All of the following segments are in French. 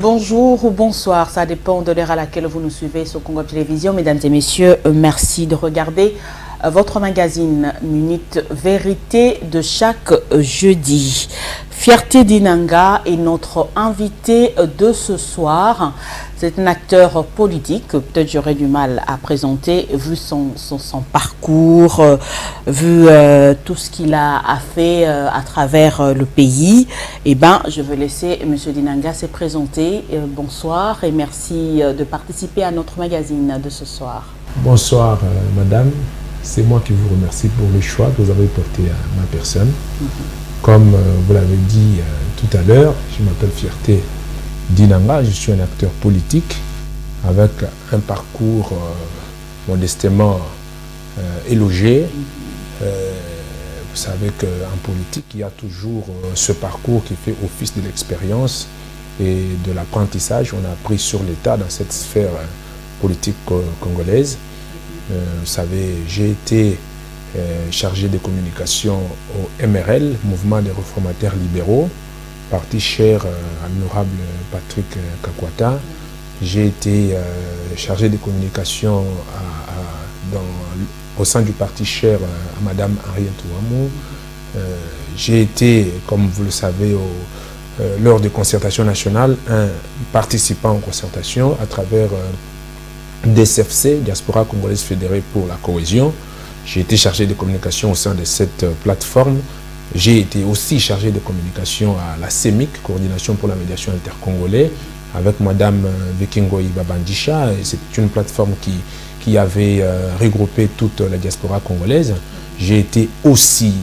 Bonjour ou bonsoir, ça dépend de l'heure à laquelle vous nous suivez sur Congo Télévision. Mesdames et messieurs, merci de regarder votre magazine Minute Vérité de chaque jeudi. Fierté Dinanga est notre invité de ce soir. C'est un acteur politique, peut-être j'aurais du mal à présenter, vu son parcours, vu tout ce qu'il a fait à travers le pays. Eh bien, je vais laisser M. Dinanga se présenter. Bonsoir et merci de participer à notre magazine de ce soir. Bonsoir, madame. C'est moi qui vous remercie pour le choix que vous avez porté à ma personne. Comme vous l'avez dit tout à l'heure, je m'appelle Fierté Dinanga, je suis un acteur politique avec un parcours modestement élogé. Vous savez qu'en politique, il y a toujours ce parcours qui fait office de l'expérience et de l'apprentissage. On a appris sur l'État dans cette sphère politique congolaise. Vous savez, j'ai été chargé de communication au MRL, Mouvement des Réformateurs Libéraux, parti cher à l'honorable Patrick Kakwata. J'ai été chargé de communication au sein du parti cher à Madame Henriette Ouamou. J'ai été, comme vous le savez, lors des concertations nationales, un participant en concertation à travers DCFC, Diaspora Congolaise Fédérée pour la Cohésion. J'ai été chargé de communication au sein de cette plateforme. J'ai été aussi chargé de communication à la CEMIC, Coordination pour la médiation intercongolaise, avec Madame Vikingo Ibabandisha. C'est une plateforme qui avait regroupé toute la diaspora congolaise. J'ai été aussi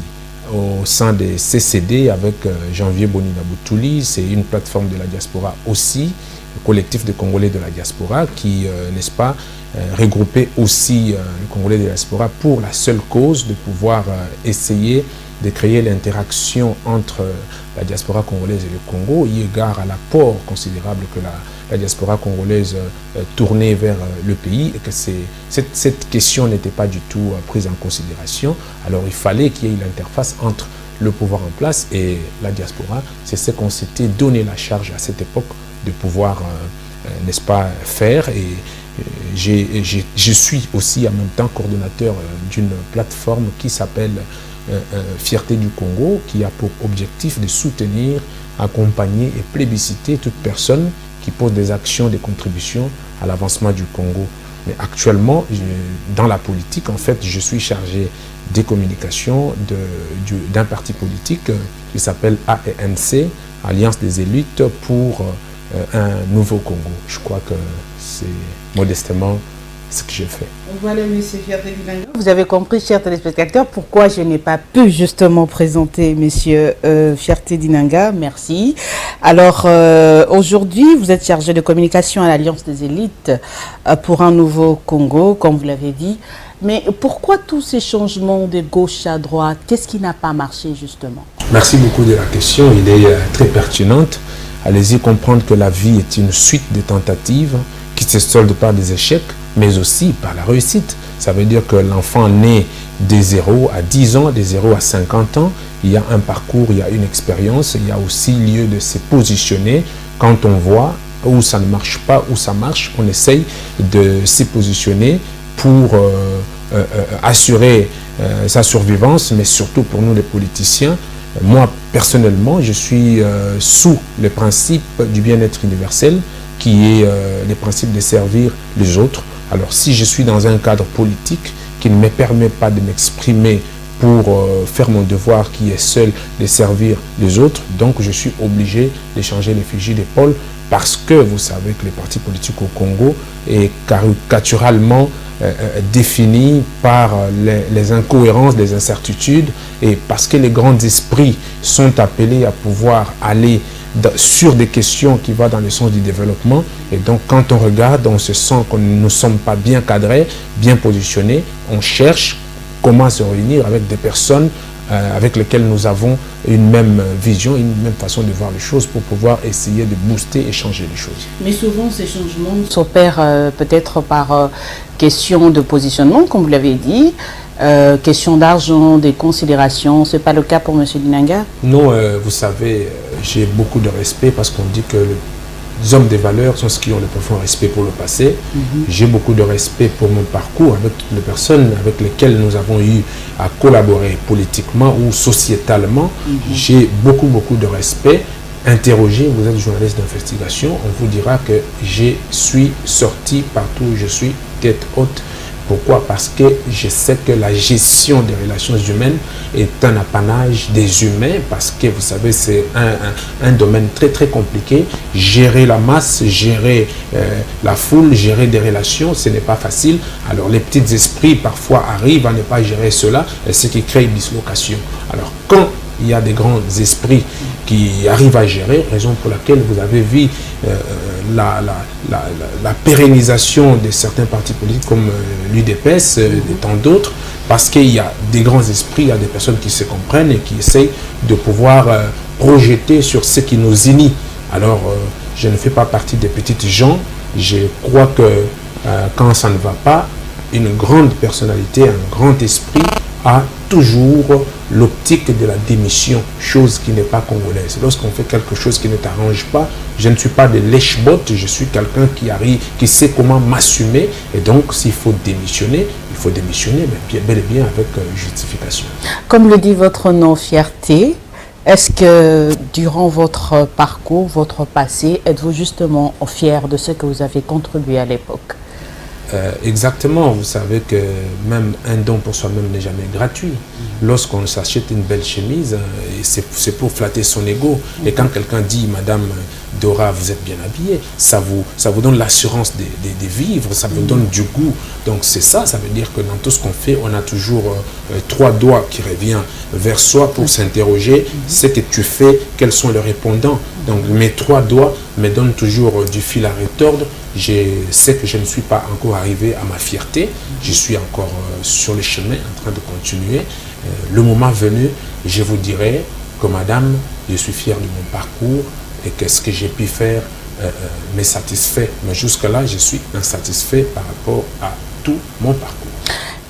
au sein des CCD avec Janvier Bonina Boutouli. C'est une plateforme de la diaspora aussi, le collectif de Congolais de la diaspora qui, n'est-ce pas, regroupait aussi les Congolais de la diaspora pour la seule cause de pouvoir essayer de créer l'interaction entre la diaspora congolaise et le Congo, eu égard à l'apport considérable que la diaspora congolaise tournait vers le pays et que cette question n'était pas du tout prise en considération. Alors il fallait qu'il y ait l'interface entre le pouvoir en place et la diaspora. C'est ce qu'on s'était donné la charge à cette époque de pouvoir, n'est-ce pas, faire. Et je suis aussi en même temps coordonnateur d'une plateforme qui s'appelle Fierté du Congo, qui a pour objectif de soutenir, accompagner et plébisciter toute personne qui pose des actions, des contributions à l'avancement du Congo. Mais actuellement, dans la politique, en fait, je suis chargé des communications d'un parti politique qui s'appelle ANC, Alliance des élites pour un nouveau Congo. Je crois que c'est modestement ce que j'ai fait. Voilà, monsieur Fierté Dinanga. Vous avez compris, chers téléspectateurs, pourquoi je n'ai pas pu justement présenter monsieur Fierté Dinanga. Merci. Alors, aujourd'hui, vous êtes chargé de communication à l'Alliance des élites pour un nouveau Congo, comme vous l'avez dit. Mais pourquoi tous ces changements de gauche à droite? Qu'est-ce qui n'a pas marché, justement? Merci beaucoup de la question. Il est très pertinente. Allez-y comprendre que la vie est une suite de tentatives qui se soldent par des échecs, mais aussi par la réussite. Ça veut dire que l'enfant naît de 0 à 10 ans, de 0 à 50 ans, il y a un parcours, il y a une expérience, il y a aussi lieu de se positionner. Quand on voit où ça ne marche pas, où ça marche, on essaye de se positionner pour assurer sa survivance, mais surtout pour nous les politiciens. Moi, personnellement, je suis sous le principe du bien-être universel, qui est le principe de servir les autres. Alors, si je suis dans un cadre politique qui ne me permet pas de m'exprimer pour faire mon devoir, qui est seul de servir les autres, donc je suis obligé de changer les fusils d'épaule, parce que vous savez que les partis politiques au Congo est caricaturalement défini par les incohérences, les incertitudes, et parce que les grands esprits sont appelés à pouvoir aller sur des questions qui vont dans le sens du développement. Et donc quand on regarde, on se sent que nous ne sommes pas bien cadrés, bien positionnés. On cherche comment se réunir avec des personnes avec lesquelles nous avons une même vision, une même façon de voir les choses pour pouvoir essayer de booster et changer les choses. Mais souvent, ces changements s'opèrent peut-être par question de positionnement, comme vous l'avez dit, question d'argent, des considérations. Ce n'est pas le cas pour M. Dinanga? Non, vous savez, j'ai beaucoup de respect parce qu'on dit que hommes de valeur sont ceux qui ont le profond respect pour le passé. J'ai beaucoup de respect pour mon parcours avec toutes les personnes avec lesquelles nous avons eu à collaborer politiquement ou sociétalement. J'ai beaucoup de respect. Interrogez, vous êtes journaliste d'investigation, on vous dira que je suis sorti partout où je suis tête haute. Pourquoi? Parce que je sais que la gestion des relations humaines est un apanage des humains, parce que vous savez, c'est un domaine très compliqué. Gérer la masse, gérer la foule, gérer des relations, ce n'est pas facile. Alors les petits esprits parfois arrivent à ne pas gérer cela, et ce qui crée une dislocation. Alors quand il y a des grands esprits qui arrivent à gérer, raison pour laquelle vous avez vu la pérennisation de certains partis politiques comme l'UDPS et tant d'autres, parce qu'il y a des grands esprits, il y a des personnes qui se comprennent et qui essayent de pouvoir projeter sur ce qui nous unit. Alors, je ne fais pas partie des petites gens. Je crois que quand ça ne va pas, une grande personnalité, un grand esprit a toujours l'optique de la démission, chose qui n'est pas congolaise. Lorsqu'on fait quelque chose qui ne t'arrange pas, je ne suis pas de lèche-botte, je suis quelqu'un qui sait comment m'assumer, et donc s'il faut démissionner, il faut démissionner, mais bel et bien avec justification. Comme le dit votre nom, fierté, est-ce que durant votre parcours, votre passé, êtes-vous justement fier de ce que vous avez contribué à l'époque? Exactement, vous savez que même un don pour soi-même n'est jamais gratuit. Lorsqu'on s'achète une belle chemise, c'est pour flatter son ego. Et quand quelqu'un dit, Madame Dora, vous êtes bien habillée, ça vous donne l'assurance de vivre, ça vous donne du goût. Donc c'est ça, ça veut dire que dans tout ce qu'on fait, on a toujours trois doigts qui reviennent vers soi pour s'interroger. Ce que tu fais, quels sont les répondants? Donc mes trois doigts me donnent toujours du fil à retordre. Je sais que je ne suis pas encore arrivé à ma fierté. Je suis encore sur le chemin, en train de continuer. Le moment venu, je vous dirai que madame, je suis fier de mon parcours et que ce que j'ai pu faire me satisfait. Mais jusque-là, je suis insatisfait par rapport à tout mon parcours.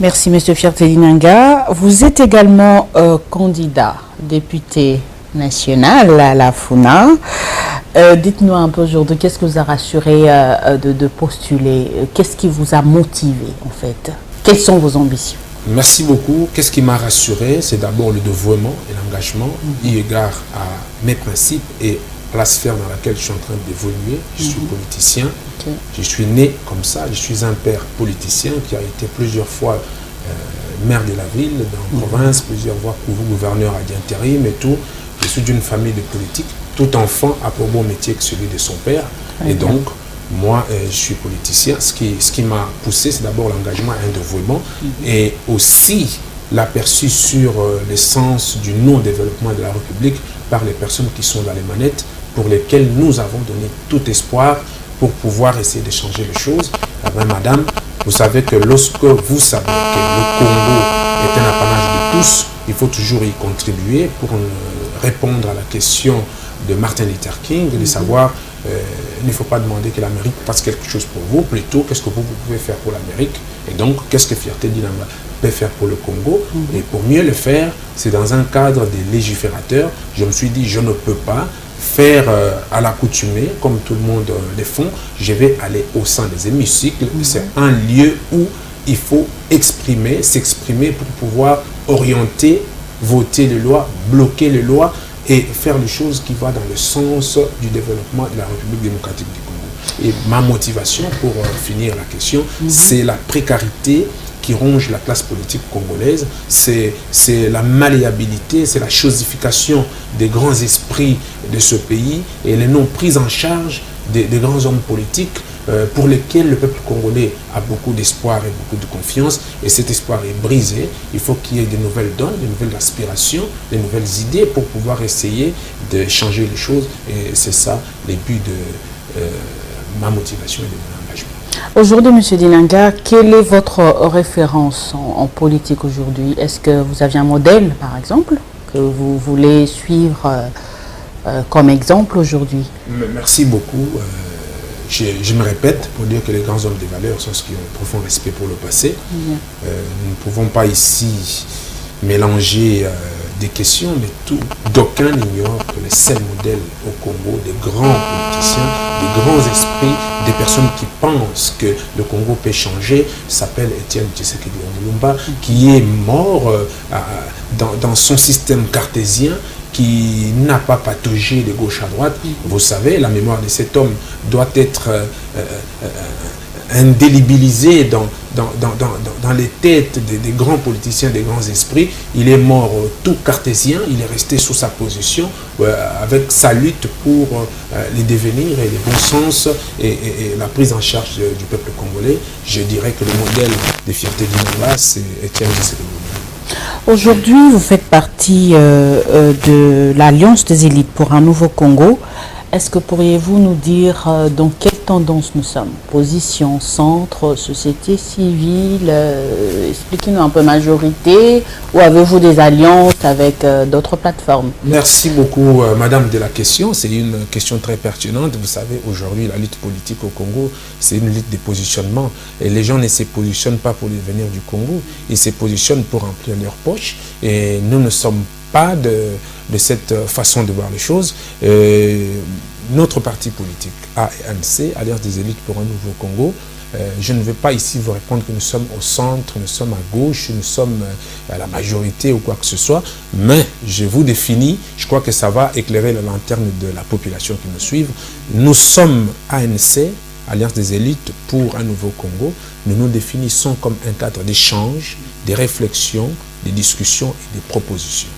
Merci, Monsieur Fierté Dinanga. Vous êtes également candidat, député national à la FUNA. Dites-nous un peu aujourd'hui, qu'est-ce que vous a rassuré de postuler? Qu'est-ce qui vous a motivé en fait? Quelles sont vos ambitions? Merci beaucoup. Qu'est-ce qui m'a rassuré? C'est d'abord le dévouement et l'engagement, eu égard à mes principes et à la sphère dans laquelle je suis en train d'évoluer. Je suis politicien. Je suis né comme ça. Je suis un père politicien qui a été plusieurs fois maire de la ville, dans la province, plusieurs fois gouverneur à d'intérim et tout. Je suis d'une famille de politiques. Tout enfant a pour bon métier que celui de son père. Et donc, moi, je suis politicien. Ce qui m'a poussé, c'est d'abord l'engagement et un dévouement. Et aussi l'aperçu sur l'essence du non-développement de la République par les personnes qui sont dans les manettes, pour lesquelles nous avons donné tout espoir pour pouvoir essayer de changer les choses. Madame, vous savez que lorsque vous savez que le Congo est un apanage de tous, il faut toujours y contribuer pour répondre à la question de Martin Luther King, de savoir, il ne faut pas demander que l'Amérique fasse quelque chose pour vous, plutôt qu'est-ce que vous pouvez faire pour l'Amérique, et donc qu'est-ce que Fierté Dinanga peut faire pour le Congo. Et pour mieux le faire, c'est dans un cadre des légiférateurs. Je me suis dit, je ne peux pas faire à l'accoutumée, comme tout le monde le font. Je vais aller au sein des hémicycles. C'est un lieu où il faut s'exprimer pour pouvoir orienter, voter les lois, bloquer les lois et faire les choses qui vont dans le sens du développement de la République démocratique du Congo. Et ma motivation, pour finir la question, c'est la précarité qui ronge la classe politique congolaise, c'est la malléabilité, c'est la chosification des grands esprits de ce pays et les non prises en charge des grands hommes politiques pour lesquels le peuple congolais a beaucoup d'espoir et beaucoup de confiance, et cet espoir est brisé. Il faut qu'il y ait de nouvelles donnes, de nouvelles aspirations, de nouvelles idées pour pouvoir essayer de changer les choses, et c'est ça le but de ma motivation et de mon engagement. Aujourd'hui, M. Dinanga, quelle est votre référence en politique aujourd'hui? Est-ce que vous avez un modèle, par exemple, que vous voulez suivre comme exemple aujourd'hui? Merci beaucoup. Je me répète pour dire que les grands hommes de valeur sont ceux qui ont un profond respect pour le passé. Nous ne pouvons pas ici mélanger des questions, mais d'aucuns ignorent que les seuls modèles au Congo, des grands politiciens, des grands esprits, des personnes qui pensent que le Congo peut changer, s'appelle Étienne Tshisekedi Lumumba, qui est mort dans son système cartésien, qui n'a pas pataugé de gauche à droite. Vous savez, la mémoire de cet homme doit être indélibilisée dans les têtes des grands politiciens, des grands esprits. Il est mort tout cartésien, il est resté sous sa position avec sa lutte pour les devenirs et les bons sens et la prise en charge du peuple congolais. Je dirais que le modèle de fierté du Namba, c'est Étienne Tshisekedi. Aujourd'hui, vous faites partie de l'Alliance des élites pour un nouveau Congo. Est-ce que pourriez-vous nous dire dans quelle tendance nous sommes? Position, centre, société civile, expliquez-nous un peu majorité, ou avez-vous des alliances avec d'autres plateformes? Merci beaucoup Madame de la question, c'est une question très pertinente. Vous savez, aujourd'hui la lutte politique au Congo, c'est une lutte de positionnement et les gens ne se positionnent pas pour l'avenir du Congo, ils se positionnent pour remplir leurs poches et nous ne sommes pas de cette façon de voir les choses. Notre parti politique, ANC, Alliance des élites pour un nouveau Congo, je ne vais pas ici vous répondre que nous sommes au centre, nous sommes à gauche, nous sommes à la majorité ou quoi que ce soit, mais je vous définis, je crois que ça va éclairer la lanterne de la population qui nous suit. Nous sommes ANC, Alliance des élites pour un nouveau Congo. Nous nous définissons comme un cadre d'échange, de réflexion, de discussions et de propositions.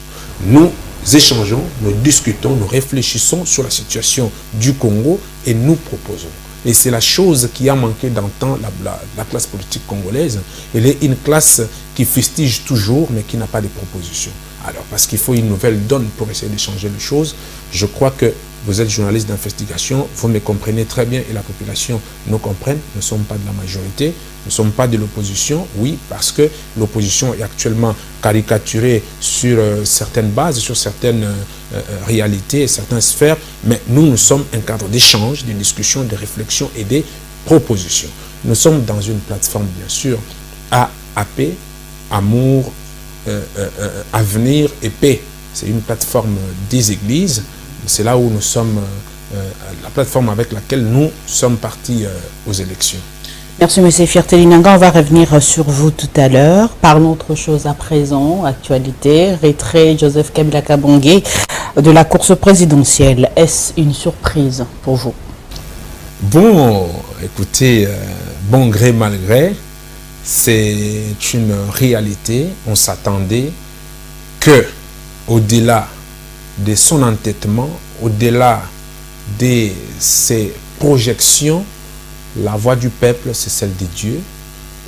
Nous échangeons, nous discutons, nous réfléchissons sur la situation du Congo et nous proposons. Et c'est la chose qui a manqué d'antan la classe politique congolaise. Elle est une classe qui fustige toujours, mais qui n'a pas de propositions. Alors, parce qu'il faut une nouvelle donne pour essayer de changer les choses. Je crois que vous êtes journaliste d'investigation, vous me comprenez très bien et la population nous comprenne. Nous ne sommes pas de la majorité, nous ne sommes pas de l'opposition, oui, parce que l'opposition est actuellement caricaturée sur certaines bases, sur certaines réalités, certaines sphères, mais nous sommes un cadre d'échange, de discussion, de réflexion et de propositions. Nous sommes dans une plateforme, bien sûr, AAP, Amour, Avenir et Paix. C'est une plateforme des églises. C'est là où nous sommes, la plateforme avec laquelle nous sommes partis aux élections. Merci M. Fierté Linanga, on va revenir sur vous tout à l'heure. Parlons autre chose à présent, actualité, retrait Joseph Kabila Kabange de la course présidentielle. Est-ce une surprise pour vous? Bon, écoutez, bon gré mal gré, c'est une réalité. On s'attendait que, au-delà de son entêtement, au-delà de ses projections, la voix du peuple, c'est celle de Dieu.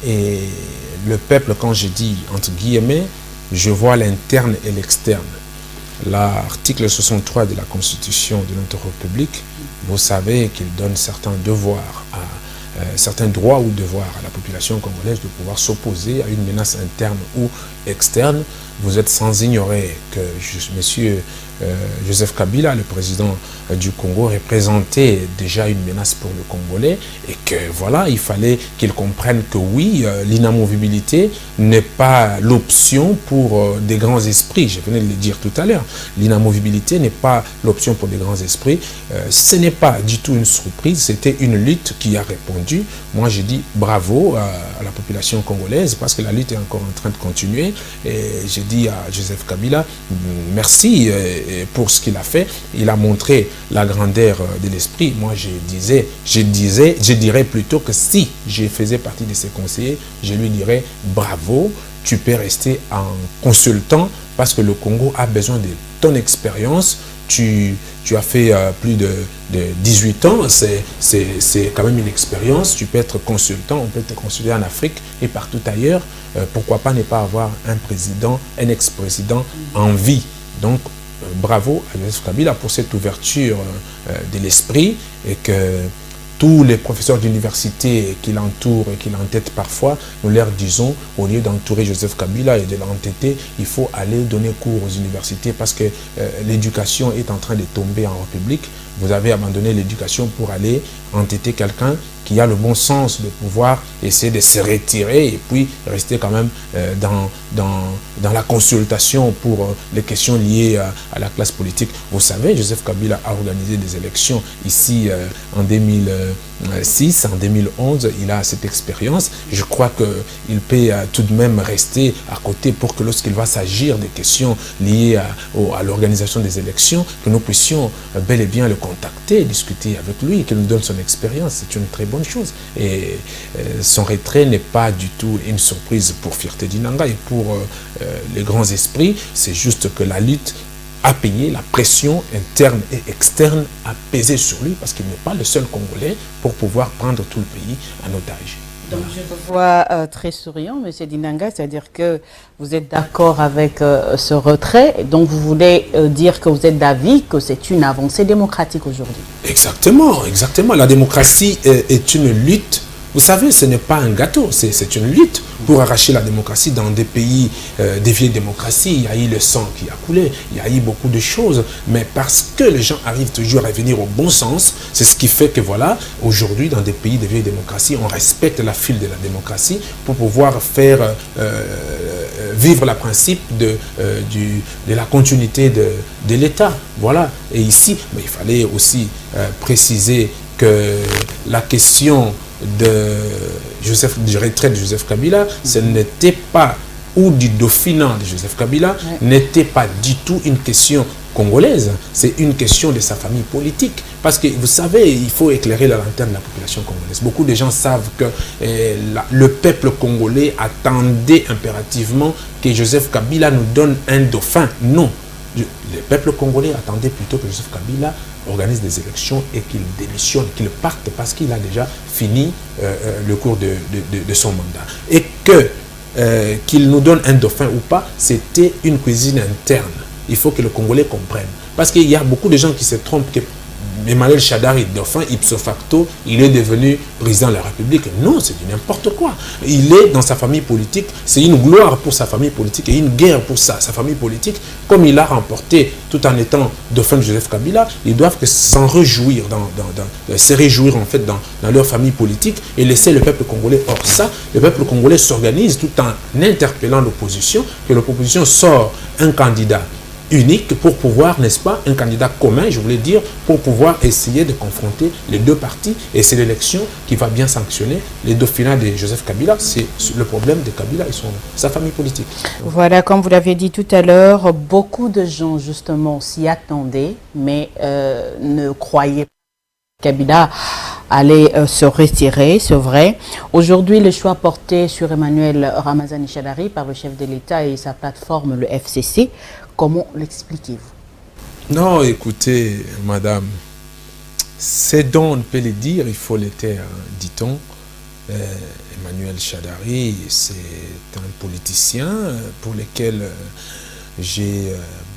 Et le peuple, quand je dis entre guillemets, je vois l'interne et l'externe. L'article 63 de la Constitution de notre République, vous savez qu'il donne certains devoirs, certains droits ou devoirs à la population congolaise de pouvoir s'opposer à une menace interne ou externe. Vous êtes sans ignorer que M. Joseph Kabila, le président du Congo, représentait déjà une menace pour le Congolais et que voilà, il fallait qu'il comprenne que oui, l'inamovibilité n'est pas l'option pour des grands esprits. Je venais de le dire tout à l'heure. L'inamovibilité n'est pas l'option pour des grands esprits. Ce n'est pas du tout une surprise, c'était une lutte qui a répondu. Moi, j'ai dit bravo à la population congolaise parce que la lutte est encore en train de continuer. Et j'ai dit à Joseph Kabila, merci pour ce qu'il a fait. Il a montré la grandeur de l'esprit. Moi, je dirais plutôt que si je faisais partie de ses conseillers, je lui dirais bravo, tu peux rester en consultant parce que le Congo a besoin de ton expérience. Tu as fait plus de 18 ans, c'est quand même une expérience. Tu peux être consultant, on peut te consulter en Afrique et partout ailleurs. Pourquoi pas ne pas avoir un président, un ex-président en vie. Donc, bravo à Joseph Kabila pour cette ouverture de l'esprit et que tous les professeurs d'université qui l'entourent et qui l'entêtent parfois, nous leur disons, au lieu d'entourer Joseph Kabila et de l'entêter, il faut aller donner cours aux universités parce que l'éducation est en train de tomber en République. Vous avez abandonné l'éducation pour aller entêter quelqu'un qui a le bon sens de pouvoir essayer de se retirer et puis rester quand même dans la consultation pour les questions liées à la classe politique. Vous savez, Joseph Kabila a organisé des élections ici en 2006, en 2011, il a cette expérience. Je crois qu'il peut tout de même rester à côté pour que lorsqu'il va s'agir des questions liées à l'organisation des élections, que nous puissions bel et bien le contacter, discuter avec lui, qu'il nous donne son expérience. C'est une très bonne chose. Et son retrait n'est pas du tout une surprise pour Fierté d'Inanga et pour les grands esprits. C'est juste que la lutte a payé, la pression interne et externe a pesé sur lui parce qu'il n'est pas le seul Congolais pour pouvoir prendre tout le pays en otage. Donc je vous vois très souriant, M. Dinanga, c'est-à-dire que vous êtes d'accord avec ce retrait, donc vous voulez dire que vous êtes d'avis que c'est une avancée démocratique aujourd'hui. Exactement, exactement. La démocratie est une lutte. Vous savez, ce n'est pas un gâteau, c'est une lutte pour arracher la démocratie dans des pays, des vieilles démocraties. Il y a eu le sang qui a coulé, il y a eu beaucoup de choses, mais parce que les gens arrivent toujours à venir au bon sens, c'est ce qui fait que voilà, aujourd'hui, dans des pays de vieilles démocraties, on respecte la file de la démocratie pour pouvoir faire vivre le principe de la continuité de l'État. Voilà. Et ici, mais il fallait aussi préciser que la question du retrait de Joseph Kabila, ce n'était pas, ou du dauphinat de Joseph Kabila, n'était pas du tout une question congolaise, c'est une question de sa famille politique. Parce que vous savez, il faut éclairer la lanterne de la population congolaise. Beaucoup de gens savent que le peuple congolais attendait impérativement que Joseph Kabila nous donne un dauphin. Non. Le peuple congolais attendait plutôt que Joseph Kabila organise des élections et qu'il démissionne, qu'il parte parce qu'il a déjà fini le cours de son mandat. Et qu'il nous donne un dauphin ou pas, c'était une cuisine interne. Il faut que le Congolais comprenne. Parce qu'il y a beaucoup de gens qui se trompent que Emmanuel Shadari, dauphin, ipso facto, il est devenu président de la République. Non, c'est du n'importe quoi. Il est dans sa famille politique, c'est une gloire pour sa famille politique et une guerre pour sa famille politique. Comme il a remporté tout en étant dauphin de Joseph Kabila, ils doivent s'en réjouir, se réjouir en fait dans leur famille politique et laisser le peuple congolais hors ça. Le peuple congolais s'organise tout en interpellant l'opposition, que l'opposition sort un candidat unique pour pouvoir, n'est-ce pas, un candidat commun, je voulais dire, pour pouvoir essayer de confronter les deux partis. Et c'est l'élection qui va bien sanctionner les dauphinats de Joseph Kabila. C'est le problème de Kabila et sa famille politique. Voilà, comme vous l'avez dit tout à l'heure, beaucoup de gens justement s'y attendaient, mais ne croyaient pas que Kabila allait se retirer, c'est vrai. Aujourd'hui, le choix porté sur Emmanuel Ramazani Shadari par le chef de l'État et sa plateforme, le FCC, comment l'expliquez-vous? Non, écoutez, madame, c'est dont on peut le dire, il faut le taire, dit-on. Emmanuel Shadari, c'est un politicien pour lequel j'ai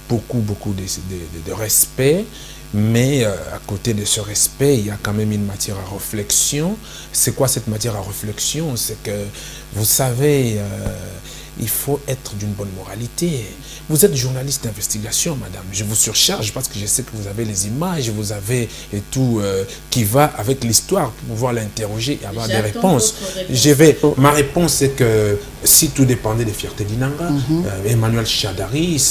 beaucoup de respect. Mais à côté de ce respect, il y a quand même une matière à réflexion. C'est quoi cette matière à réflexion? C'est que, vous savez, il faut être d'une bonne moralité. Vous êtes journaliste d'investigation, madame. Je vous surcharge parce que je sais que vous avez les images, vous avez et tout qui va avec l'histoire pour pouvoir l'interroger et avoir des réponses. Ma réponse, c'est que si tout dépendait des Fierté d'Inanga, Emmanuel Shadari,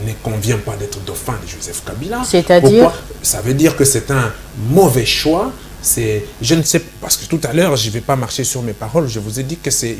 ne convient pas d'être dauphin de Joseph Kabila. C'est-à-dire? Ça veut dire que c'est un mauvais choix. Je ne sais pas, parce que tout à l'heure, je ne vais pas marcher sur mes paroles, je vous ai dit que c'est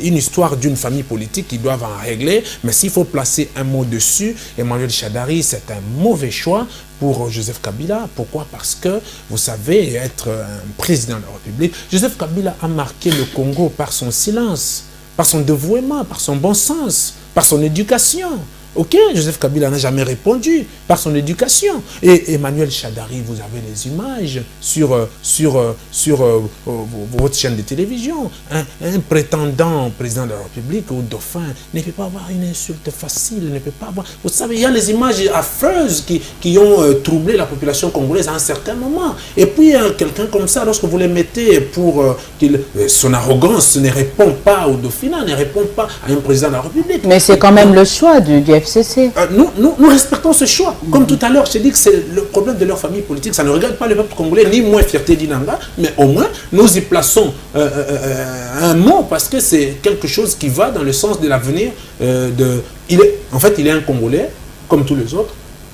une histoire d'une famille politique qui doivent en régler, mais s'il faut placer un mot dessus, Emmanuel Shadari, c'est un mauvais choix pour Joseph Kabila. Pourquoi? Parce que, vous savez, être un président de la République, Joseph Kabila a marqué le Congo par son silence, par son dévouement, par son bon sens, par son éducation. Ok, Joseph Kabila n'a jamais répondu par son éducation. Et Emmanuel Shadari, vous avez les images sur votre chaîne de télévision. Un prétendant président de la République ou dauphin ne peut pas avoir une insulte facile, ne peut pas avoir... Vous savez, il y a les images affreuses qui ont troublé la population congolaise à un certain moment. Et puis, quelqu'un comme ça, lorsque vous le mettez pour son arrogance ne répond pas au dauphinat, ne répond pas à un président de la République. Mais c'est quand même le choix du FCC. Nous respectons ce choix. Comme tout à l'heure, je dis que c'est le problème de leur famille politique. Ça ne regarde pas le peuple congolais, ni moi, Fierté d'Inanga, mais au moins, nous y plaçons un mot parce que c'est quelque chose qui va dans le sens de l'avenir. En fait, il est un Congolais, comme tous les autres.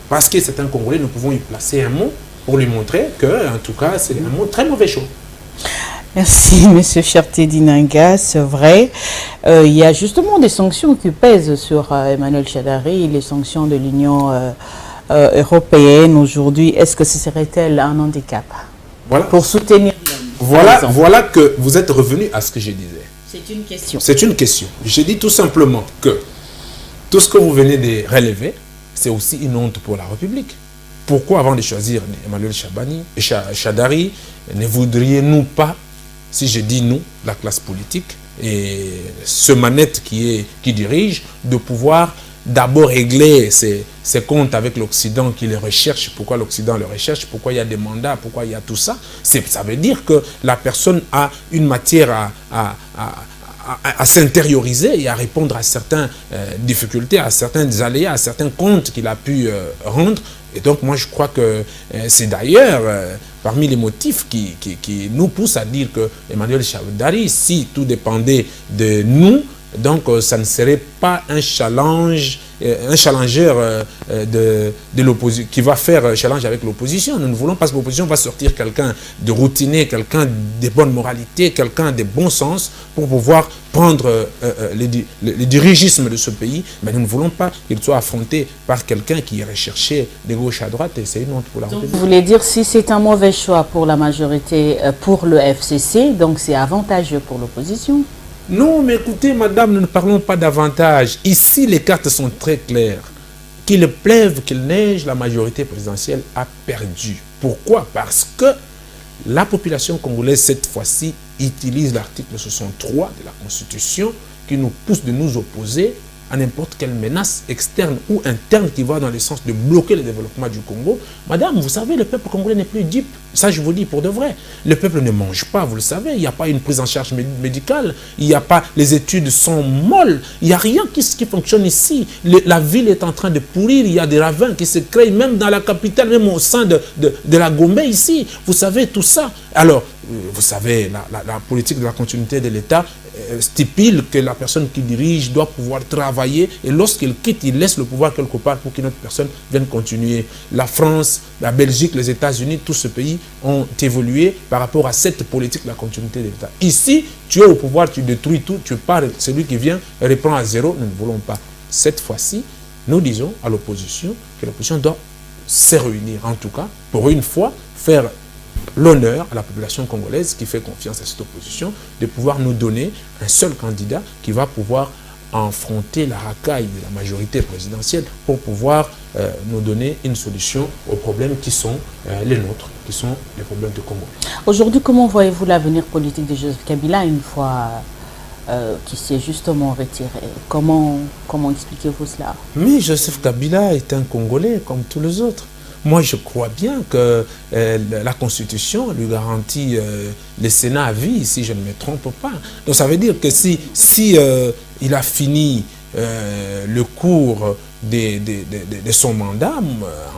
Parce que c'est un Congolais, nous pouvons y placer un mot pour lui montrer que, en tout cas, c'est un mot très mauvais choix. Merci, M. Fierté d'Inanga, c'est vrai. Il y a justement des sanctions qui pèsent sur Emmanuel Shadari, les sanctions de l'Union européenne aujourd'hui. Est-ce que ce serait-elle un handicap pour soutenir voilà que vous êtes revenu à ce que je disais. C'est une question. C'est une question. Je dis tout simplement que tout ce que vous venez de relever, c'est aussi une honte pour la République. Pourquoi, avant de choisir Emmanuel Shadari, ne voudriez-nous pas, si je dis nous, la classe politique, et ce manette qui dirige, de pouvoir d'abord régler ses comptes avec l'Occident qui les recherche. Pourquoi l'Occident le recherche? Pourquoi il y a des mandats? Pourquoi il y a tout ça? Ça veut dire que la personne a une matière à s'intérioriser et à répondre à certaines difficultés, à certains aléas, à certains comptes qu'il a pu rendre. Et donc, moi, je crois que c'est d'ailleurs parmi les motifs qui nous poussent à dire que Emmanuel Shadari, si tout dépendait de nous, donc ça ne serait pas un challenge, un challenger de l'opposition, qui va faire challenge avec l'opposition. Nous ne voulons pas que l'opposition va sortir quelqu'un de routinier, quelqu'un de bonne moralité, quelqu'un de bon sens pour pouvoir prendre le dirigisme de ce pays. Mais nous ne voulons pas qu'il soit affronté par quelqu'un qui est recherché de gauche à droite, et c'est une honte pour la République. Vous voulez dire, si c'est un mauvais choix pour la majorité, pour le FCC, donc c'est avantageux pour l'opposition? Non, mais écoutez, madame, nous ne parlons pas d'avantage. Ici, les cartes sont très claires. Qu'il pleuve, qu'il neige, la majorité présidentielle a perdu. Pourquoi? Parce que la population congolaise, cette fois-ci, utilise l'article 63 de la Constitution qui nous pousse de nous opposer à n'importe quelle menace externe ou interne qui va dans le sens de bloquer le développement du Congo. Madame, vous savez, le peuple congolais n'est plus dupe. Ça, je vous dis pour de vrai. Le peuple ne mange pas, vous le savez. Il n'y a pas une prise en charge médicale. Il n'y a pas... Les études sont molles. Il n'y a rien qui fonctionne ici. La ville est en train de pourrir. Il y a des ravins qui se créent, même dans la capitale, même au sein de la Gombe ici. Vous savez tout ça. Alors, vous savez, la politique de la continuité de l'État stipule que la personne qui dirige doit pouvoir travailler, et lorsqu'il quitte, il laisse le pouvoir quelque part pour qu'une autre personne vienne continuer. La France, la Belgique, les États-Unis, tous ces pays ont évolué par rapport à cette politique de la continuité de l'État. Ici, tu es au pouvoir, tu détruis tout, tu pars, celui qui vient reprend à zéro. Nous ne voulons pas. Cette fois-ci, nous disons à l'opposition que l'opposition doit se réunir, en tout cas, pour une fois, faire l'honneur à la population congolaise qui fait confiance à cette opposition de pouvoir nous donner un seul candidat qui va pouvoir affronter la racaille de la majorité présidentielle pour pouvoir nous donner une solution aux problèmes qui sont les nôtres, qui sont les problèmes du Congo. Aujourd'hui, comment voyez-vous l'avenir politique de Joseph Kabila une fois qui s'est justement retiré? Comment expliquez-vous cela? Mais Joseph Kabila est un Congolais comme tous les autres. Moi, je crois bien que la Constitution lui garantit le Sénat à vie, si je ne me trompe pas. Donc, ça veut dire que si il a fini le cours de son mandat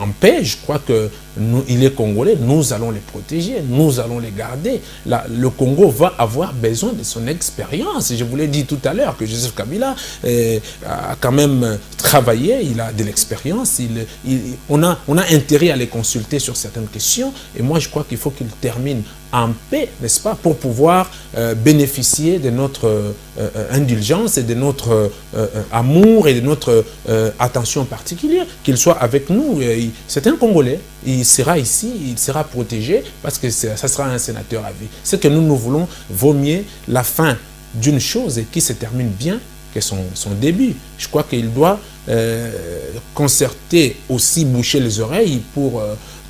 en paix, je crois qu'il est Congolais, nous allons les protéger, nous allons les garder. Le Congo va avoir besoin de son expérience. Je vous l'ai dit tout à l'heure que Joseph Kabila a quand même travaillé, il a de l'expérience, on a intérêt à les consulter sur certaines questions, et moi je crois qu'il faut qu'il termine en paix, n'est-ce pas, pour pouvoir bénéficier de notre indulgence et de notre amour et de notre attention particulière, qu'il soit avec nous. C'est un Congolais, il sera ici, il sera protégé parce que ça sera un sénateur à vie. Ce que nous voulons, vaut mieux la fin d'une chose et qui se termine bien que son début. Je crois qu'il doit concerter aussi, boucher les oreilles pour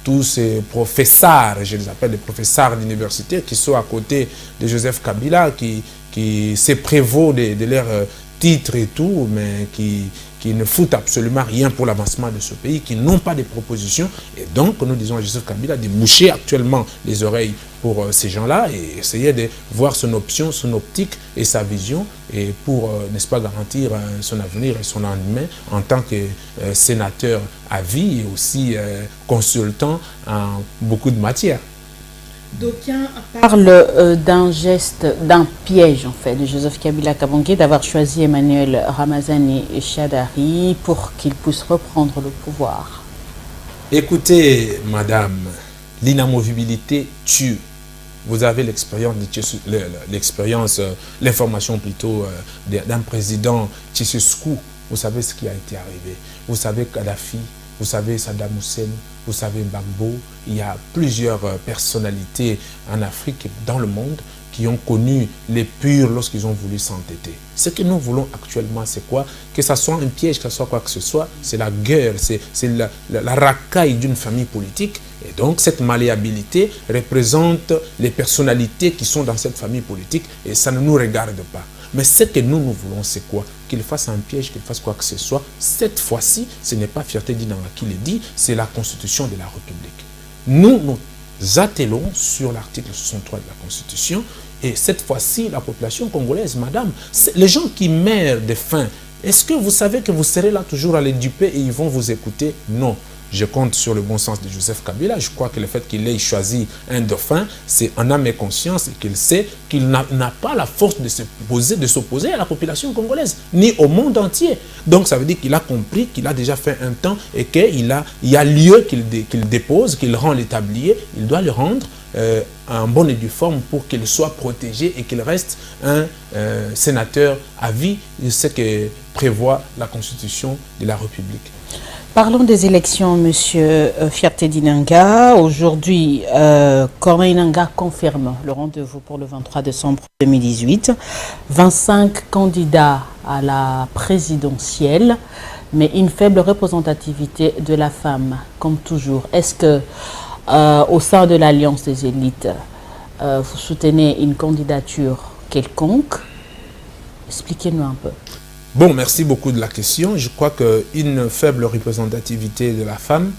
tous ces professeurs, je les appelle les professeurs d'université, qui sont à côté de Joseph Kabila, qui se prévaut de leur titre et tout, mais qui qui ne foutent absolument rien pour l'avancement de ce pays, qui n'ont pas de propositions. Et donc, nous disons à Joseph Kabila de moucher actuellement les oreilles pour ces gens-là et essayer de voir son option, son optique et sa vision et pour, n'est-ce pas, garantir son avenir et son lendemain en tant que sénateur à vie et aussi consultant en beaucoup de matières. D'aucuns parlent d'un geste, d'un piège en fait de Joseph Kabila Kabange d'avoir choisi Emmanuel Ramazani Shadari pour qu'il puisse reprendre le pouvoir. Écoutez, madame, l'inamovibilité tue. Vous avez l'expérience, l'information plutôt d'un président Tchétchescu. Vous savez ce qui a été arrivé. Vous savez Kadhafi, vous savez Saddam Hussein, vous savez Gbagbo. Il y a plusieurs personnalités en Afrique et dans le monde qui ont connu les purs lorsqu'ils ont voulu s'entêter. Ce que nous voulons actuellement, c'est quoi? Que ce soit un piège, que ce soit quoi que ce soit, c'est la guerre, c'est la racaille d'une famille politique. Et donc, cette malléabilité représente les personnalités qui sont dans cette famille politique et ça ne nous regarde pas. Mais ce que nous voulons, c'est quoi? Qu'il fasse un piège, qu'il fasse quoi que ce soit. Cette fois-ci, ce n'est pas Fierté Dinanga qui le dit, c'est la Constitution de la République. Nous attelons sur l'article 63 de la Constitution et cette fois-ci, la population congolaise, madame, les gens qui meurent de faim, est-ce que vous savez que vous serez là toujours à les duper et ils vont vous écouter? Non. Je compte sur le bon sens de Joseph Kabila. Je crois que le fait qu'il ait choisi un dauphin, c'est en âme et conscience et qu'il sait qu'il n'a pas la force de s'opposer à la population congolaise, ni au monde entier. Donc ça veut dire qu'il a compris qu'il a déjà fait un temps et qu'il y a lieu qu'il dépose, qu'il rend l'établier. Il doit le rendre en bonne et due forme pour qu'il soit protégé et qu'il reste un sénateur à vie, ce que prévoit la Constitution de la République. Parlons des élections, Monsieur Fierté Dinanga. Aujourd'hui, Corneille Nangaa confirme le rendez-vous pour le 23 décembre 2018. 25 candidats à la présidentielle, mais une faible représentativité de la femme, comme toujours. Est-ce que, au sein de l'Alliance des élites, vous soutenez une candidature quelconque? Expliquez-nous un peu. Bon, merci beaucoup de la question. Je crois qu'une faible représentativité de la femme,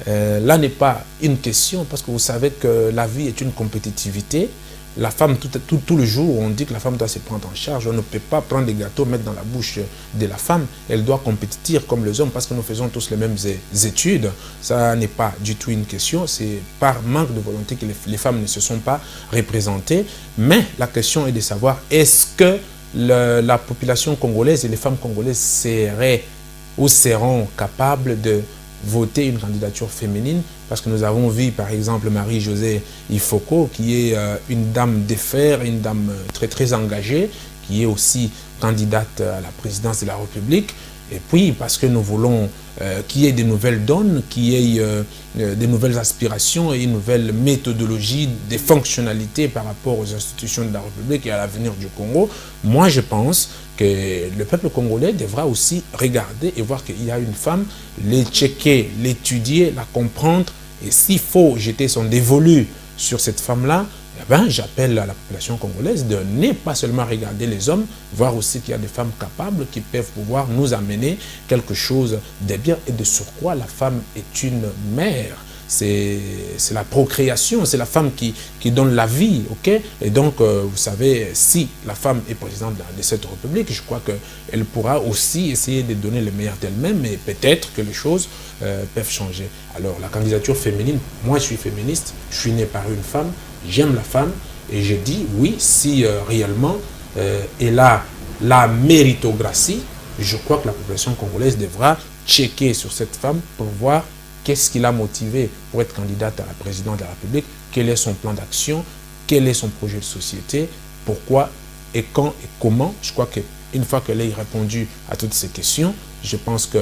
là n'est pas une question parce que vous savez que la vie est une compétitivité. La femme, tout le jour, on dit que la femme doit se prendre en charge. On ne peut pas prendre des gâteaux, mettre dans la bouche de la femme. Elle doit compétir comme les hommes parce que nous faisons tous les mêmes études. Ça n'est pas du tout une question. C'est par manque de volonté que les femmes ne se sont pas représentées. Mais la question est de savoir est-ce que la population congolaise et les femmes congolaises seraient ou seront capables de voter une candidature féminine, parce que nous avons vu par exemple Marie-Josée Ifoko qui est une dame de fer, une dame très engagée, qui est aussi candidate à la présidence de la République. Et puis parce que nous voulons qu'il y ait des nouvelles donnes, qu'il y ait des nouvelles aspirations et une nouvelle méthodologie, des fonctionnalités par rapport aux institutions de la République et à l'avenir du Congo, moi je pense que le peuple congolais devra aussi regarder et voir qu'il y a une femme, les checker, l'étudier, la comprendre, et s'il faut jeter son dévolu sur cette femme-là, eh ben, j'appelle à la population congolaise de ne pas seulement regarder les hommes, voir aussi qu'il y a des femmes capables qui peuvent pouvoir nous amener quelque chose de bien. Et de surcroît, la femme est une mère. C'est la procréation, c'est la femme qui donne la vie, ok? Et donc, vous savez, si la femme est présidente de cette république, je crois qu'elle pourra aussi essayer de donner le meilleur d'elle-même, et peut-être que les choses peuvent changer. Alors, la candidature féminine, moi je suis féministe, je suis né par une femme, j'aime la femme, et je dis oui, si réellement elle a la méritocratie, je crois que la population congolaise devra checker sur cette femme pour voir qu'est-ce qui l'a motivé pour être candidate à la présidence de la République, quel est son plan d'action, quel est son projet de société, pourquoi et quand et comment. Je crois qu'une fois qu'elle ait répondu à toutes ces questions, je pense que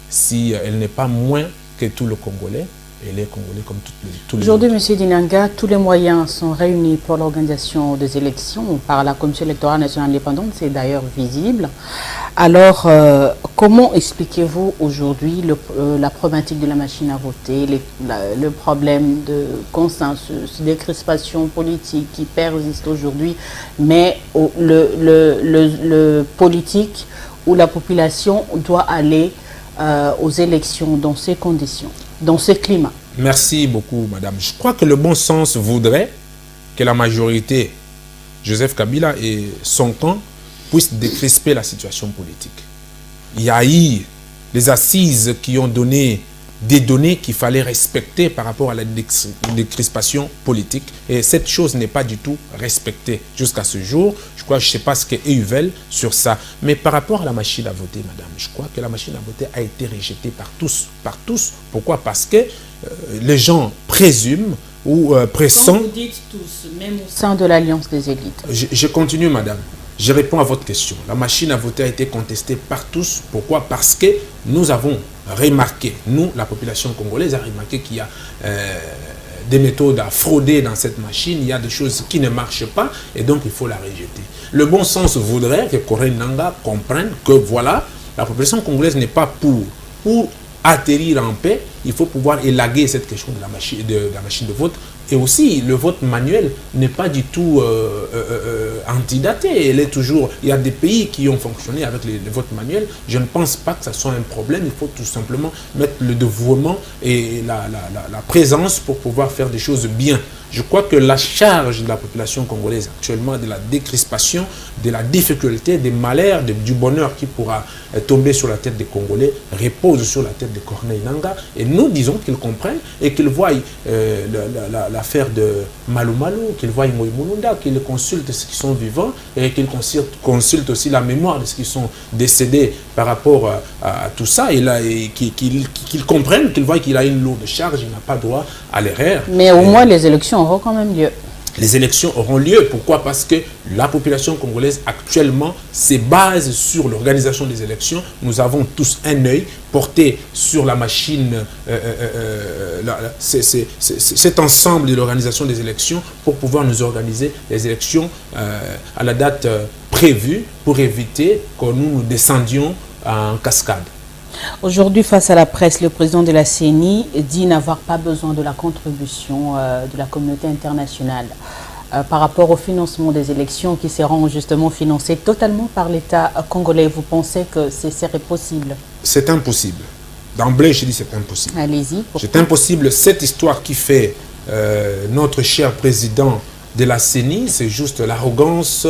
si elle n'est pas moins que tout le Congolais, elle est Congolais comme tous les Aujourd'hui, M. Dinanga, tous les moyens sont réunis pour l'organisation des élections par la Commission électorale nationale indépendante, c'est d'ailleurs visible. Alors, comment expliquez-vous aujourd'hui la problématique de la machine à voter, le problème de consensus, des crispations politiques qui persistent aujourd'hui, mais le politique où la population doit aller aux élections dans ces conditions, dans ce climat? Merci beaucoup, madame. Je crois que le bon sens voudrait que la majorité, Joseph Kabila et son camp, puissent décrisper la situation politique. Il y a eu les assises qui ont donné des données qu'il fallait respecter par rapport à la décrispation politique. Et cette chose n'est pas du tout respectée jusqu'à ce jour. Je crois, je ne sais pas ce qu'est EUVEL sur ça. Mais par rapport à la machine à voter, madame, je crois que la machine à voter a été rejetée par tous. Par tous. Pourquoi? Parce que les gens présument ou pressentent... Quand vous dites tous, même au sein de l'Alliance des élites. Je continue, madame. Je réponds à votre question. La machine à voter a été contestée par tous. Pourquoi? Parce que nous avons remarqué, nous, la population congolaise, a remarqué qu'il y a des méthodes à frauder dans cette machine. Il y a des choses qui ne marchent pas et donc il faut la rejeter. Le bon sens voudrait que Corneille Nangaa comprenne que voilà, la population congolaise n'est pas pour atterrir en paix. Il faut pouvoir élaguer cette question de la machine de vote. Et aussi, le vote manuel n'est pas du tout antidaté. Il y a des pays qui ont fonctionné avec le vote manuel. Je ne pense pas que ça soit un problème. Il faut tout simplement mettre le dévouement et la présence pour pouvoir faire des choses bien. Je crois que la charge de la population congolaise actuellement, de la décrispation, de la difficulté, des malheurs, du bonheur qui pourra tomber sur la tête des Congolais, repose sur la tête de Corneille Nangaa. Et nous disons qu'ils comprennent et qu'ils voient l'affaire de Malou Malou, qu'ils voient Moïse Mulunda, qu'ils consultent ceux qui sont vivants et qu'ils consultent aussi la mémoire de ceux qui sont décédés par rapport à tout ça. Et qu'ils comprennent, qu'ils voient qu'il a une lourde charge, il n'a pas droit à l'erreur. Mais au moins les élections auront quand même lieu. Les élections auront lieu. Pourquoi? Parce que la population congolaise actuellement se base sur l'organisation des élections. Nous avons tous un œil porté sur la machine, cet ensemble de l'organisation des élections pour pouvoir nous organiser les élections à la date prévue pour éviter que nous descendions en cascade. Aujourd'hui, face à la presse, le président de la CENI dit n'avoir pas besoin de la contribution de la communauté internationale par rapport au financement des élections qui seront justement financées totalement par l'État congolais. Vous pensez que ce serait possible? C'est impossible. D'emblée, je dis c'est impossible. Allez-y. C'est impossible. Cette histoire qui fait notre cher président de la CENI, c'est juste l'arrogance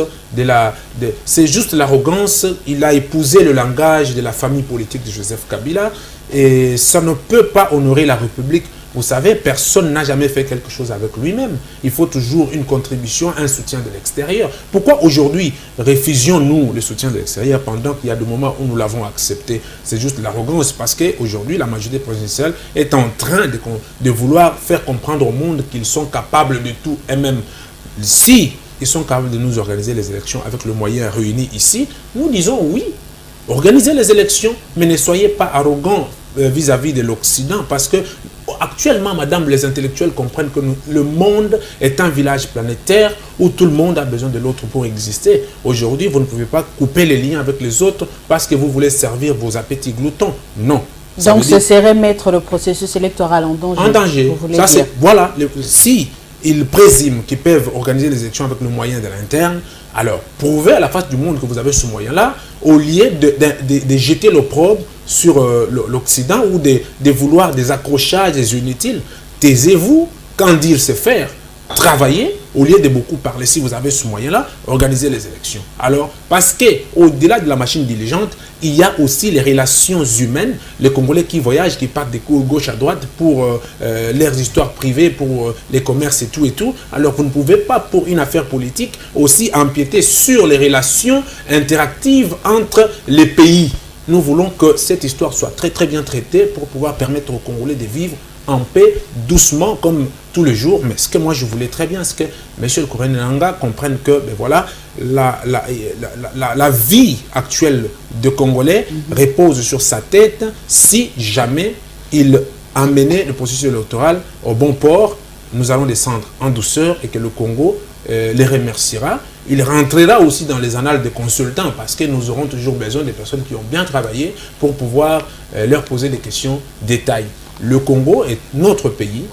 c'est juste l'arrogance. Il a épousé le langage de la famille politique de Joseph Kabila et ça ne peut pas honorer la République. Vous savez, personne n'a jamais fait quelque chose avec lui-même. Il faut toujours une contribution, un soutien de l'extérieur. Pourquoi aujourd'hui refusions-nous le soutien de l'extérieur pendant qu'il y a des moments où nous l'avons accepté? C'est juste l'arrogance parce qu'aujourd'hui, la majorité présidentielle est en train de vouloir faire comprendre au monde qu'ils sont capables de tout. Et même si ils sont capables de nous organiser les élections avec le moyen réuni ici, nous disons oui, organisez les élections, mais ne soyez pas arrogants vis-à-vis de l'Occident, parce que actuellement, madame, les intellectuels comprennent que le monde est un village planétaire où tout le monde a besoin de l'autre pour exister. Aujourd'hui, vous ne pouvez pas couper les liens avec les autres parce que vous voulez servir vos appétits gloutons. Non. Donc ce serait mettre le processus électoral en danger. En danger. Ça, c'est, voilà, si ils présument qu'ils peuvent organiser les élections avec le moyen de l'interne, alors prouvez à la face du monde que vous avez ce moyen-là, au lieu de jeter l'opprobre sur l'Occident ou de vouloir des accrochages inutiles. Taisez-vous, quand dire c'est faire. Travaillez, au lieu de beaucoup parler, si vous avez ce moyen-là, organisez les élections. Alors, parce qu'au-delà de la machine diligente, il y a aussi les relations humaines, les Congolais qui voyagent, qui partent de gauche à droite pour leurs histoires privées, pour les commerces et tout. Alors, vous ne pouvez pas, pour une affaire politique, aussi empiéter sur les relations interactives entre les pays. Nous voulons que cette histoire soit très très bien traitée pour pouvoir permettre aux Congolais de vivre en paix, doucement, comme tous les jours. Mais ce que moi je voulais très bien, c'est que M. le Corneille Nangaa comprenne que ben voilà, la vie actuelle de Congolais repose sur sa tête si jamais il amenait le processus électoral au bon port. Nous allons descendre en douceur et que le Congo les remerciera. Il rentrera aussi dans les annales des consultants parce que nous aurons toujours besoin des personnes qui ont bien travaillé pour pouvoir leur poser des questions détaillées. Le Congo est notre pays,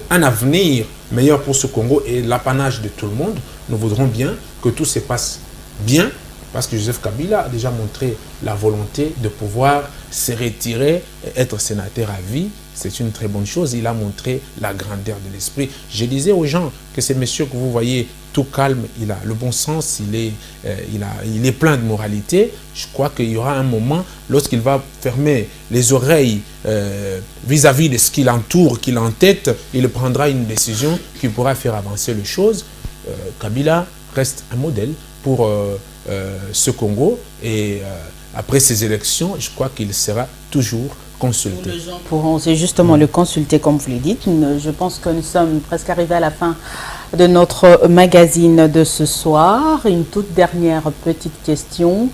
un avenir meilleur pour ce Congo est l'apanage de tout le monde. Nous voudrons bien que tout se passe bien parce que Joseph Kabila a déjà montré la volonté de pouvoir se retirer et être sénateur à vie. C'est une très bonne chose. Il a montré la grandeur de l'esprit. Je disais aux gens que ces messieurs que vous voyez tout calme, il a le bon sens, il est plein de moralité. Je crois qu'il y aura un moment, lorsqu'il va fermer les oreilles vis-à-vis de ce qui l'entoure, qui l'entête, il prendra une décision qui pourra faire avancer les choses. Kabila reste un modèle pour ce Congo et après ces élections, je crois qu'il sera toujours consulté. Les gens pourront justement le consulter comme vous le dites. Je pense que nous sommes presque arrivés à la fin de notre magazine de ce soir. Une toute dernière petite question.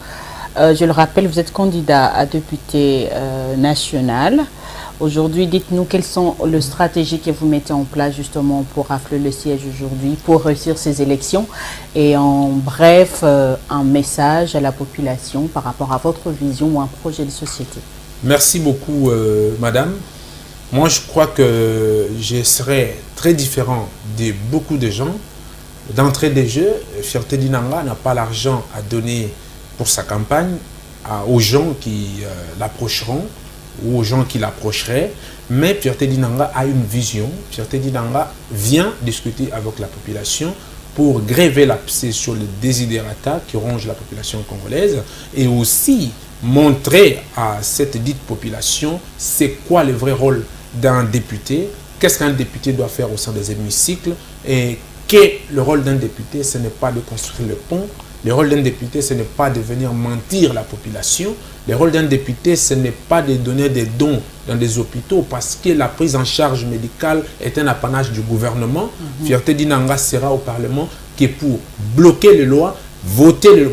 Je le rappelle, vous êtes candidat à député national. Aujourd'hui, dites-nous quelles sont les stratégies que vous mettez en place justement pour rafler le siège aujourd'hui, pour réussir ces élections et en bref, un message à la population par rapport à votre vision ou un projet de société. Merci beaucoup, madame. Moi, je crois que je serai très différent de beaucoup de gens. D'entrée des jeux, Fierté d'Inanga n'a pas l'argent à donner pour sa campagne aux gens qui l'approcheront ou aux gens qui l'approcheraient, mais Fierté d'Inanga a une vision. Fierté d'Inanga vient discuter avec la population pour gréver l'abcès sur le désidérata qui ronge la population congolaise et aussi montrer à cette dite population c'est quoi le vrai rôle d'un député, qu'est-ce qu'un député doit faire au sein des hémicycles et que le rôle d'un député, ce n'est pas de construire le pont. Le rôle d'un député, ce n'est pas de venir mentir la population. Le rôle d'un député, ce n'est pas de donner des dons dans des hôpitaux parce que la prise en charge médicale est un apanage du gouvernement. Fierté d'Inanga sera au Parlement qui est pour bloquer les lois,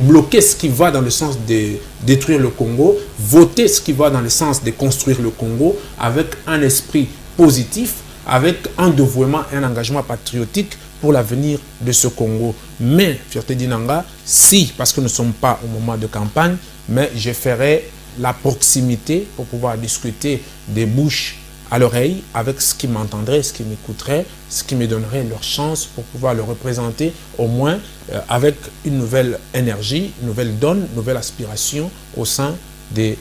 bloquer ce qui va dans le sens de détruire le Congo, voter ce qui va dans le sens de construire le Congo avec un esprit positif, avec un dévouement et un engagement patriotique pour l'avenir de ce Congo. Mais, Fierté d'Inanga, si, parce que nous ne sommes pas au moment de campagne, mais je ferai la proximité pour pouvoir discuter des bouches à l'oreille avec ce qui m'entendrait, ce qui m'écouterait, ce qui me donnerait leur chance pour pouvoir le représenter au moins avec une nouvelle énergie, une nouvelle donne, une nouvelle aspiration au sein des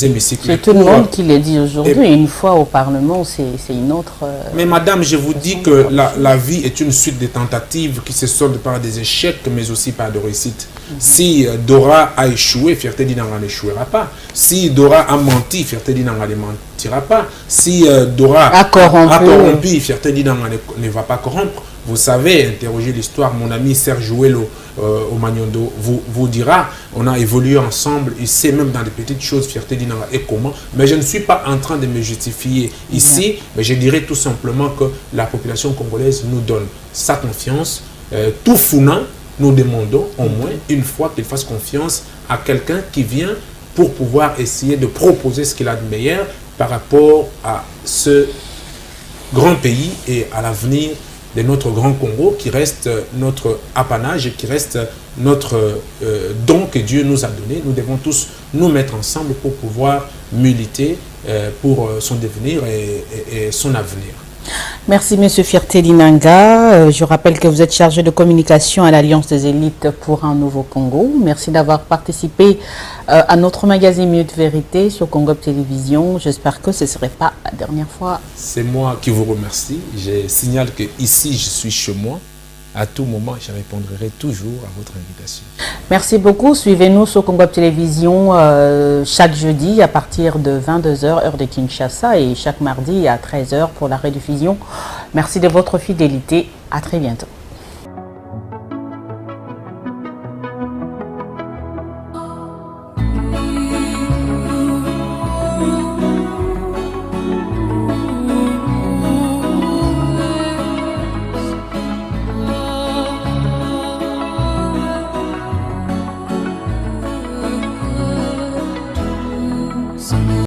hémicycles. C'est tout le monde qui le dit aujourd'hui. Une fois au Parlement, c'est une autre... Mais madame, je vous dis que la vie est une suite de tentatives qui se soldent par des échecs, mais aussi par des réussites. Si Dora a échoué, Fierté d'Inanga n'échouera pas. Si Dora a menti, Fierté d'Inanga ne mentira pas. Si Dora a corrompu, Fierté d'Inanga ne va pas corrompre. Vous savez, interrogez l'histoire, mon ami Serge Ouello au Magnondo vous dira, on a évolué ensemble, il sait même dans des petites choses, Fierté d'Inanga et comment, mais je ne suis pas en train de me justifier ici, mais je dirais tout simplement que la population congolaise nous donne sa confiance, tout founant, nous demandons au moins une fois qu'il fasse confiance à quelqu'un qui vient pour pouvoir essayer de proposer ce qu'il a de meilleur par rapport à ce grand pays et à l'avenir de notre grand Congo qui reste notre apanage et qui reste notre don que Dieu nous a donné. Nous devons tous nous mettre ensemble pour pouvoir militer pour son devenir et son avenir. Merci Monsieur Fierté d'Inanga. Je rappelle que vous êtes chargé de communication à l'Alliance des élites pour un nouveau Congo. Merci d'avoir participé à notre magazine Minute Vérité sur Congo Télévision. J'espère que ce ne serait pas la dernière fois. C'est moi qui vous remercie. Je signale que ici je suis chez moi. À tout moment, je répondrai toujours à votre invitation. Merci beaucoup. Suivez-nous sur Congo Télévision chaque jeudi à partir de 22h, heure de Kinshasa, et chaque mardi à 13h pour la rediffusion. Merci de votre fidélité. À très bientôt.